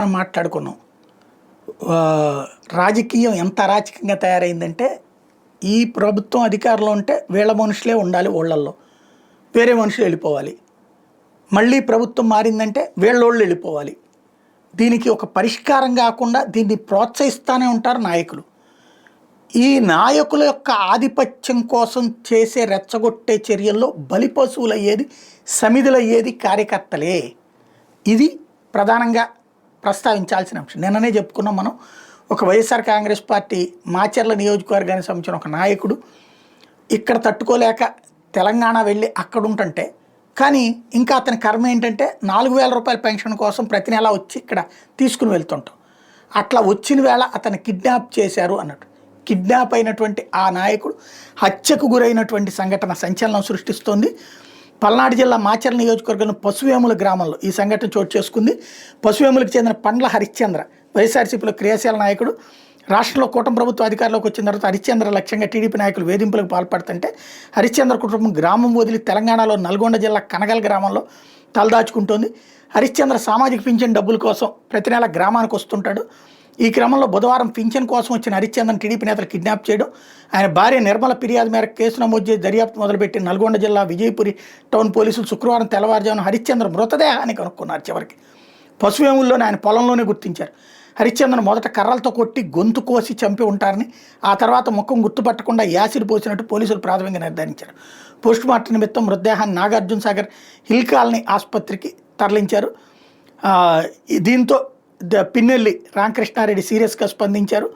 మనం మాట్లాడుకున్నాం. రాజకీయం ఎంత అరాచకంగా తయారైందంటే, ఈ ప్రభుత్వం అధికారంలో ఉంటే వీళ్ళ మనుషులే ఉండాలి ఊళ్ళల్లో. వేరే మనుషులు వెళ్ళిపోవాలి. మళ్ళీ ప్రభుత్వం మారిందంటే వీళ్ళోళ్ళు వెళ్ళిపోవాలి. దీనికి ఒక పరిష్కారం కాకుండా దీన్ని ప్రోత్సహిస్తూనే ఉంటారు నాయకులు. ఈ నాయకుల యొక్క ఆధిపత్యం కోసం చేసే రెచ్చగొట్టే చర్యల్లో బలిపశువులు అయ్యేది, సమిధులు అయ్యేది కార్యకర్తలే. ఇది ప్రధానంగా ప్రస్తావించాల్సిన అంశం. నిన్ననే చెప్పుకున్నాం మనం. ఒక వైఎస్ఆర్ కాంగ్రెస్ పార్టీ మాచర్ల నియోజకవర్గానికి సంబంధించిన ఒక నాయకుడు ఇక్కడ తట్టుకోలేక తెలంగాణ వెళ్ళి అక్కడ ఉంటుంటే, కానీ ఇంకా అతని కర్మ ఏంటంటే 4,000 రూపాయల పెన్షన్ కోసం ప్రతి నెల వచ్చి ఇక్కడ తీసుకుని వెళ్తుంటాం. అట్లా వచ్చిన వేళ అతను కిడ్నాప్ చేశారు అన్నట్టు. కిడ్నాప్ అయినటువంటి ఆ నాయకుడు హత్యకు గురైనటువంటి సంఘటన సంచలనం సృష్టిస్తోంది. పల్నాడు జిల్లా మాచర్ల నియోజకవర్గంలో పశువేముల గ్రామంలో ఈ సంఘటన చోటు చేసుకుంది. పశువేములకు చెందిన పండ్ల హరిశ్చంద్ర వైఎస్ఆర్సీపీలో క్రియాశీల నాయకుడు. రాష్ట్రంలో కూటమి ప్రభుత్వ అధికారంలోకి వచ్చిన తర్వాత హరిశ్చంద్ర లక్ష్యంగా టీడీపీ నాయకులు వేధింపులకు పాల్పడుతుంటే హరిశ్చంద్ర కుటుంబం గ్రామం వదిలి తెలంగాణలో నల్గొండ జిల్లా కనగల్ గ్రామంలో తలదాచుకుంటోంది. హరిశ్చంద్ర సామాజిక పింఛన్ డబ్బుల కోసం ప్రతి నెల గ్రామానికి వస్తుంటాడు. ఈ క్రమంలో బుధవారం పింఛన్ కోసం వచ్చిన హరిశ్చంద్రను టీడీపీ నేతలు కిడ్నాప్ చేయడం, ఆయన భార్య నిర్మల ఫిర్యాదు మేరకు కేసు నమోదు చేసి దర్యాప్తు మొదలుపెట్టి నల్గొండ జిల్లా విజయపురి టౌన్ పోలీసులు శుక్రవారం తెల్లవారుజామున హరిశ్చంద్ర మృతదేహాన్ని కనుక్కున్నారు. చివరికి పశువేముల్లోనే ఆయన పొలంలోనే గుర్తించారు. హరిశ్చంద్రను మొదట కర్రలతో కొట్టి గొంతు కోసి చంపి ఉంటారని, ఆ తర్వాత ముఖం గుర్తుపట్టకుండా యాసిడ్ పోసినట్టు పోలీసులు ప్రాథమికంగా నిర్ధారించారు. పోస్టుమార్టం నిమిత్తం మృతదేహాన్ని నాగార్జున సాగర్ హిల్ కాలనీ ఆసుపత్రికి తరలించారు. దీంతో పిన్నెల్లి రామకృష్ణారెడ్డి సీరియస్గా స్పందించారు.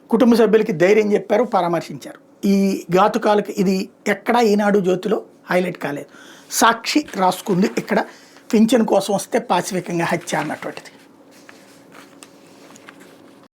కుటుంబ సభ్యులకి ధైర్యం చెప్పారు, పరామర్శించారు. ఈ ఘాతుకాలకు ఇది ఎక్కడా ఈనాడు జ్యోతిలో హైలైట్ కాలేదు. సాక్షి రాసుకుంది ఇక్కడ పింఛన్ కోసం వస్తే పాశవికంగా హత్య అన్నటువంటిది.